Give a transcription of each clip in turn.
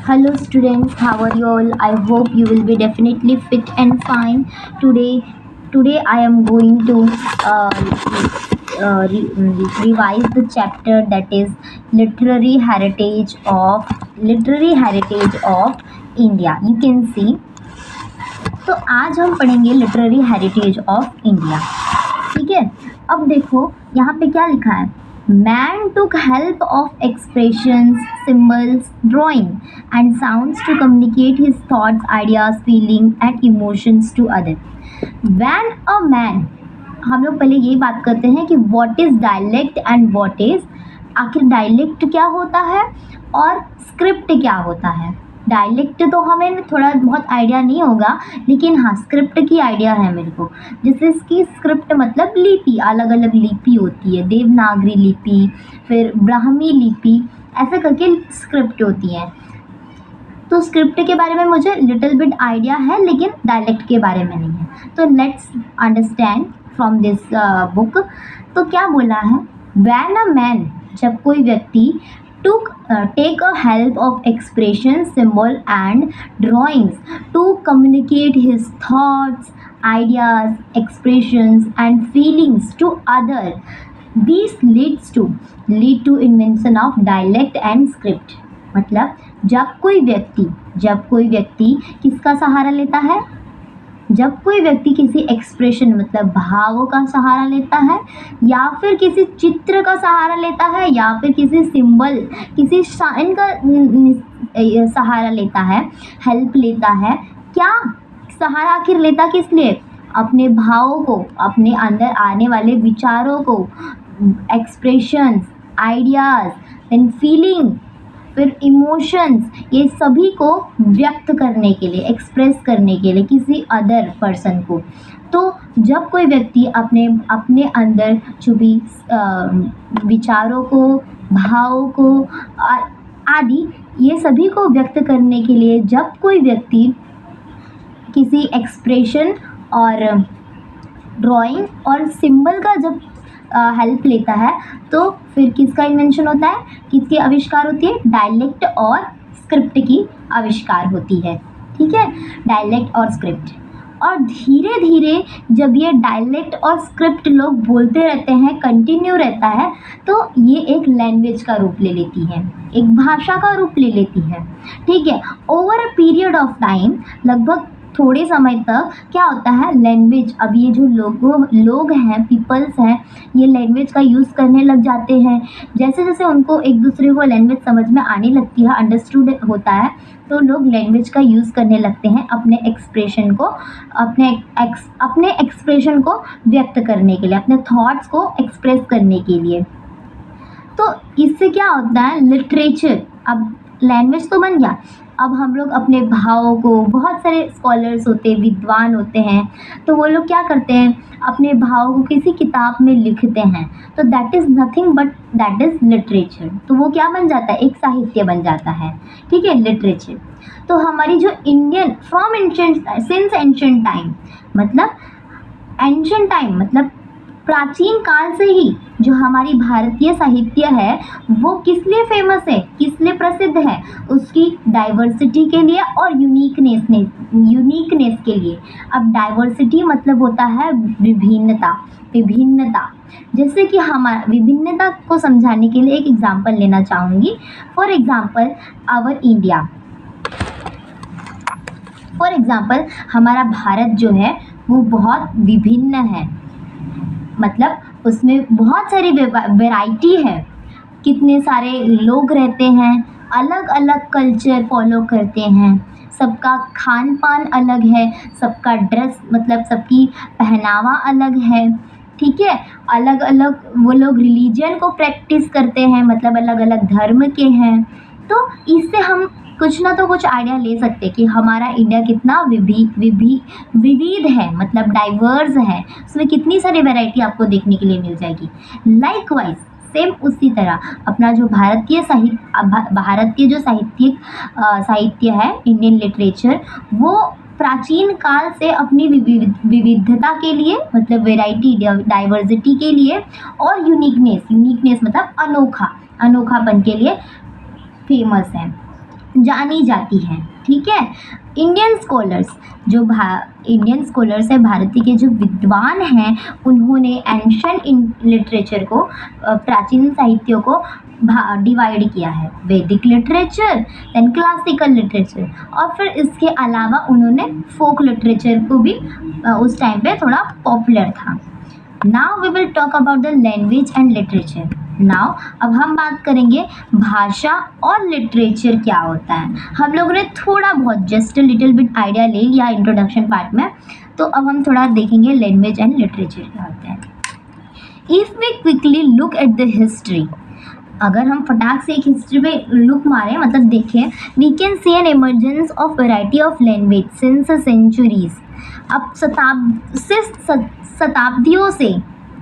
Hello students, how are you all? I hope you will be definitely fit and fine. Today I am going to revise the chapter that is literary heritage of India. You can see. तो आज हम पढ़ेंगे literary heritage of India. ठीक है, अब देखो यहाँ पे क्या लिखा है। Man took help of expressions, symbols, drawing and sounds to communicate his thoughts, ideas, feeling and emotions to other. When a man, हम लोग पहले यही बात करते हैं कि what is dialect and what is, आखिर डायलेक्ट क्या होता है और स्क्रिप्ट क्या होता है। डायलेक्ट तो हमें थोड़ा बहुत आइडिया नहीं होगा, लेकिन हाँ स्क्रिप्ट की आइडिया है मेरे को। जैसे इसकी स्क्रिप्ट मतलब लिपि, अलग अलग लिपि होती है, देवनागरी लिपि, फिर ब्राह्मी लिपि, ऐसे करके स्क्रिप्ट होती है। तो स्क्रिप्ट के बारे में मुझे लिटिल बिट आइडिया है, लेकिन डायलेक्ट के बारे में नहीं है। तो let's understand from this book. तो क्या बोला है, व्हेन अ मैन, जब कोई व्यक्ति take a help of expression, symbol and drawings to communicate his thoughts, ideas, expressions and feelings to other. These lead to invention of dialect and script. मतलब जब कोई व्यक्ति किसका सहारा लेता है, जब कोई व्यक्ति किसी एक्सप्रेशन मतलब भावों का सहारा लेता है, या फिर किसी चित्र का सहारा लेता है, या फिर किसी सिंबल, किसी साइन का सहारा लेता है, हेल्प लेता है। क्या सहारा आखिर लेता किस लिए? अपने भावों को, अपने अंदर आने वाले विचारों को, एक्सप्रेशंस, आइडियाज एंड फीलिंग, फिर इमोशंस, ये सभी को व्यक्त करने के लिए, एक्सप्रेस करने के लिए किसी अदर पर्सन को। तो जब कोई व्यक्ति अपने अंदर जो भी विचारों को, भावों को आदि, ये सभी को व्यक्त करने के लिए जब कोई व्यक्ति किसी एक्सप्रेशन और ड्राइंग और सिंबल का जब हेल्प लेता है, तो फिर किसका इन्वेंशन होता है, किसकी आविष्कार होती है? डायलेक्ट और स्क्रिप्ट की आविष्कार होती है। ठीक है, डायलेक्ट और स्क्रिप्ट। और धीरे धीरे जब ये डायलेक्ट और स्क्रिप्ट लोग बोलते रहते हैं, कंटिन्यू रहता है, तो ये एक लैंग्वेज का रूप ले लेती है, एक भाषा का रूप ले लेती है। ठीक है, over a period of time, लगभग थोड़े समय तक क्या होता है, लैंग्वेज, अब ये जो लोग हैं, पीपल्स हैं, ये लैंग्वेज का यूज़ करने लग जाते हैं। जैसे जैसे उनको एक दूसरे को लैंग्वेज समझ में आने लगती है, अंडरस्टूड होता है, तो लोग लैंग्वेज का यूज़ करने लगते हैं अपने एक्सप्रेशन को, अपने एक्सप्रेशन को व्यक्त करने के लिए, अपने थॉट्स को एक्सप्रेस करने के लिए। तो इससे क्या होता है, लिटरेचर, अब लैंग्वेज तो बन गया, अब हम लोग अपने भावों को, बहुत सारे स्कॉलर्स होते हैं, विद्वान होते हैं, तो वो लोग क्या करते हैं, अपने भावों को किसी किताब में लिखते हैं, तो that is nothing but that is literature. तो वो क्या बन जाता है, एक साहित्य बन जाता है। ठीक है, लिटरेचर। तो हमारी जो Indian from ancient, since ancient time, मतलब एंशिएंट टाइम मतलब प्राचीन काल से ही जो हमारी भारतीय साहित्य है, वो किस लिए फेमस है, किस लिए प्रसिद्ध है? उसकी डाइवर्सिटी के लिए और यूनिकनेस के लिए। अब डाइवर्सिटी मतलब होता है विभिन्नता। जैसे कि हमारा विभिन्नता को समझाने के लिए एक एग्जांपल लेना चाहूँगी। For example our India, for example हमारा भारत जो है वो बहुत विभिन्न है, मतलब उसमें बहुत सारी वैरायटी है, कितने सारे लोग रहते हैं, अलग अलग कल्चर फॉलो करते हैं, सबका खान पान अलग है, सबका ड्रेस मतलब सबकी पहनावा अलग है। ठीक है, अलग अलग वो लोग रिलीजन को प्रैक्टिस करते हैं, मतलब अलग अलग धर्म के हैं। तो इससे हम कुछ ना तो कुछ आइडिया ले सकते हैं कि हमारा इंडिया कितना विविध है, मतलब डाइवर्स है, उसमें कितनी सारी वैरायटी आपको देखने के लिए मिल जाएगी। लाइकवाइज सेम उसी तरह अपना जो भारतीय जो साहित्य है, इंडियन लिटरेचर, वो प्राचीन काल से अपनी विविधता के लिए, मतलब वैरायटी, डाइवर्सिटी के लिए, और यूनिकनेस मतलब अनोखापन के लिए फेमस है। जानी जाती है। ठीक है, इंडियन स्कॉलर्स इंडियन स्कॉलर्स है, भारतीय के जो विद्वान हैं, उन्होंने एंशिएंट लिटरेचर को, प्राचीन साहित्यों को डिवाइड किया है, वैदिक लिटरेचर, देन क्लासिकल लिटरेचर, और फिर इसके अलावा उन्होंने फोक लिटरेचर को भी उस टाइम पे थोड़ा पॉपुलर था। Now we will talk about the language and literature. Now अब हम बात करेंगे भाषा और लिटरेचर क्या होता है। हम लोगों ने थोड़ा बहुत जस्ट लिटिल बिट आइडिया ले लिया इंट्रोडक्शन पार्ट में, तो अब हम थोड़ा देखेंगे लैंग्वेज एंड लिटरेचर क्या होता है। If we quickly look at the history, अगर हम फटाक से एक हिस्ट्री पे लुक मारें, मतलब देखें, we can see an emergence of variety of language since centuries. अब शताब्दियों से,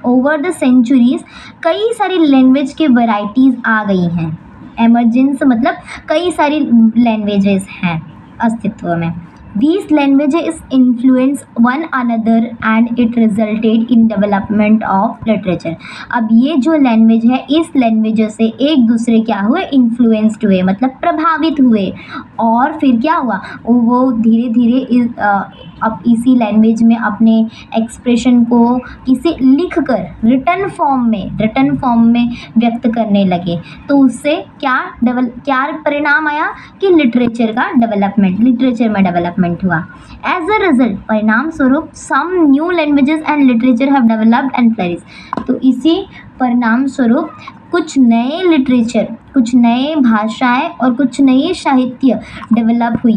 ओवर द सेंचुरीज, कई सारी लैंग्वेज के वैराइटीज़ आ गई हैं। एमरजेंस मतलब कई सारी लैंग्वेजेस हैं अस्तित्व में। These languages influence one another and it resulted in development of literature। अब ये जो लैंग्वेज है, इस लैंग्वेज से एक दूसरे क्या हुए, इन्फ्लुएंस्ड हुए, मतलब प्रभावित हुए, और फिर क्या हुआ, वो धीरे धीरे अब इसी लैंग्वेज में अपने एक्सप्रेशन को किसी लिख कर रिटन फॉर्म में व्यक्त करने लगे। तो उससे क्या परिणाम आया कि लिटरेचर में डेवलपमेंट हुआ। एज अ रिजल्ट, परिणाम स्वरूप, some new languages and literature have developed and flourish. तो इसी परिणाम स्वरूप कुछ नए लिटरेचर, कुछ नए भाषाएं और कुछ नई साहित्य डेवलप हुई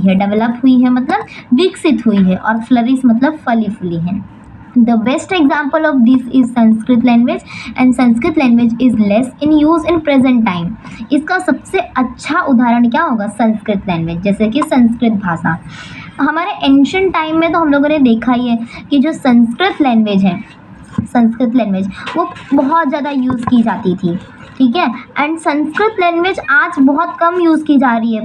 है मतलब विकसित हुई है, और फ्लरिश मतलब फली फूली है। The best example of this is Sanskrit language, and Sanskrit language is less in use in present time। इसका सबसे अच्छा उदाहरण क्या होगा, संस्कृत लैंग्वेज, जैसे कि संस्कृत भाषा। हमारे एंशिएंट टाइम में तो हम लोगों ने देखा ही है कि जो संस्कृत लैंग्वेज वो बहुत ज़्यादा यूज़ की जाती थी। ठीक है, एंड संस्कृत लैंग्वेज आज बहुत कम यूज़ की जा रही है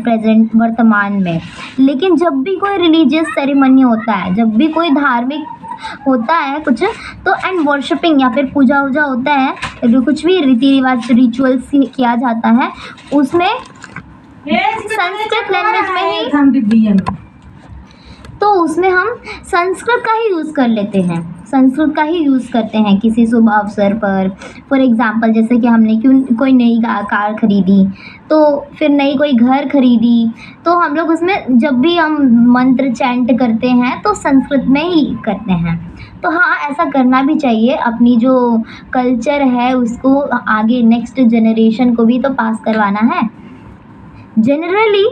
वर्तमान में। लेकिन जब भी कोई रिलीजियस सेरेमनी होता है, जब भी कोई धार्मिक होता है कुछ, तो एंड वर्शिपिंग या फिर पूजा वूजा होता है, जो कुछ भी रीति रिवाज रिचुअल्स किया जाता है, उसमें संस्कृत लैंग्वेज में ही, तो उसमें हम संस्कृत का ही यूज़ करते हैं किसी शुभ अवसर पर। फॉर एग्ज़ाम्पल, जैसे कि हमने कोई नई कार खरीदी, तो फिर नई कोई घर खरीदी, तो हम लोग उसमें जब भी हम मंत्र चैंट करते हैं तो संस्कृत में ही करते हैं। तो हाँ, ऐसा करना भी चाहिए, अपनी जो कल्चर है उसको आगे नेक्स्ट जनरेशन को भी तो पास करवाना है। Generally,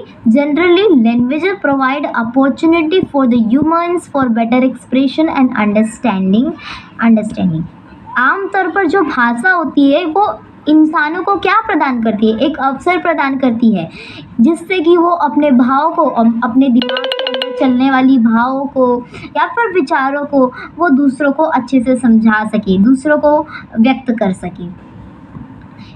languages provide opportunity for the humans for better expression and understanding। आमतौर पर जो भाषा होती है वो इंसानों को क्या प्रदान करती है, एक अवसर प्रदान करती है, जिससे कि वो अपने भाव को, अपने दिमाग के अंदर चलने वाली भावों को या फिर विचारों को वो दूसरों को अच्छे से समझा सके, दूसरों को व्यक्त कर सके।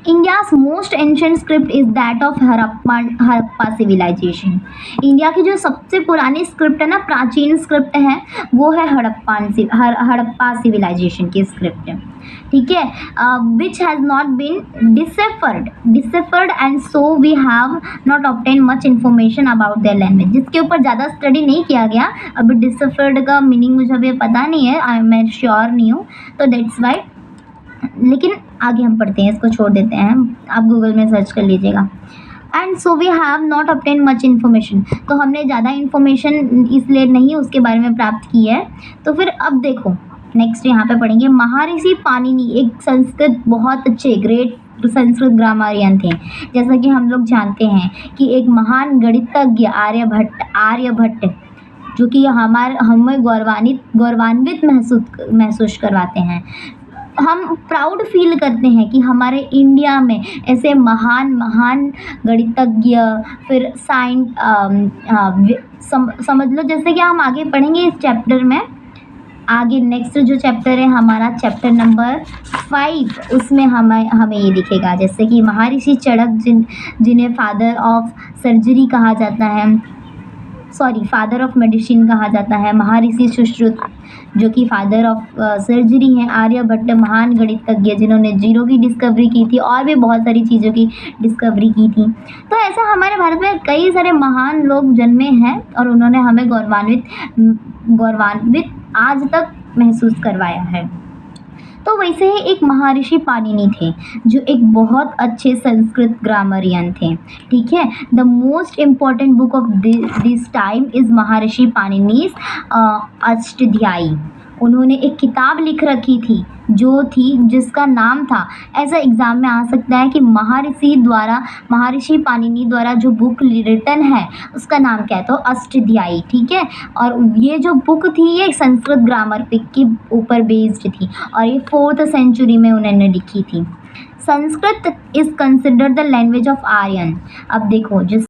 India's most ancient script is that of Harappa civilisation. India की जो सबसे पुरानी स्क्रिप्ट है ना, प्राचीन स्क्रिप्ट है, वो है हड़प्पा सिविलाइजेशन की स्क्रिप्ट। ठीक है, which has not been deciphered and so we have not obtain much information about their language. जिसके ऊपर ज़्यादा स्टडी नहीं किया गया। अभी डिसेफर्ड का मीनिंग मुझे अभी पता नहीं है, मैं श्योर नहीं हूँ, तो दैट्स वाई। लेकिन आगे हम पढ़ते हैं, इसको छोड़ देते हैं, आप गूगल में सर्च कर लीजिएगा। And so we have not obtain much information, तो हमने ज़्यादा इन्फॉर्मेशन इसलिए नहीं उसके बारे में प्राप्त की है। तो फिर अब देखो नेक्स्ट यहाँ पे पढ़ेंगे, महर्षि पाणिनि एक संस्कृत बहुत अच्छे ग्रेट संस्कृत ग्रामरियन थे। जैसा कि हम लोग जानते हैं कि एक महान गणितज्ञ आर्यभट्ट जो कि हमें गौरवान्वित महसूस करवाते हैं। हम प्राउड फील करते हैं कि हमारे इंडिया में ऐसे महान गणितज्ञ, फिर समझ लो, जैसे कि हम आगे पढ़ेंगे इस चैप्टर में। आगे नेक्स्ट जो चैप्टर है हमारा चैप्टर नंबर 5, उसमें हमें ये दिखेगा, जैसे कि महर्षि चरक जिन्हें फादर ऑफ सर्जरी कहा जाता है, सॉरी फादर ऑफ मेडिसिन कहा जाता है। महर्षि सुश्रुत जो कि फादर ऑफ सर्जरी हैं। आर्यभट्ट महान गणितज्ञ जिन्होंने जीरो की डिस्कवरी की थी और भी बहुत सारी चीज़ों की डिस्कवरी की थी। तो ऐसा हमारे भारत में कई सारे महान लोग जन्मे हैं और उन्होंने हमें गौरवान्वित आज तक महसूस करवाया है। तो वैसे ही एक महर्षि पाणिनि थे जो एक बहुत अच्छे संस्कृत ग्रामरियन थे। ठीक है, the most important book of this time is महर्षि पाणिनिस अष्टाध्यायी। उन्होंने एक किताब लिख रखी थी जिसका नाम था, ऐसा एग्ज़ाम में आ सकता है कि महर्षि पाणिनि द्वारा जो बुक रिटन है उसका नाम क्या है, तो अष्टाध्यायी। ठीक है, और ये जो बुक थी ये संस्कृत ग्रामर के ऊपर बेस्ड थी और ये 4th सेंचुरी में उन्होंने लिखी थी। Sanskrit is considered the language of Aryan. अब देखो जिस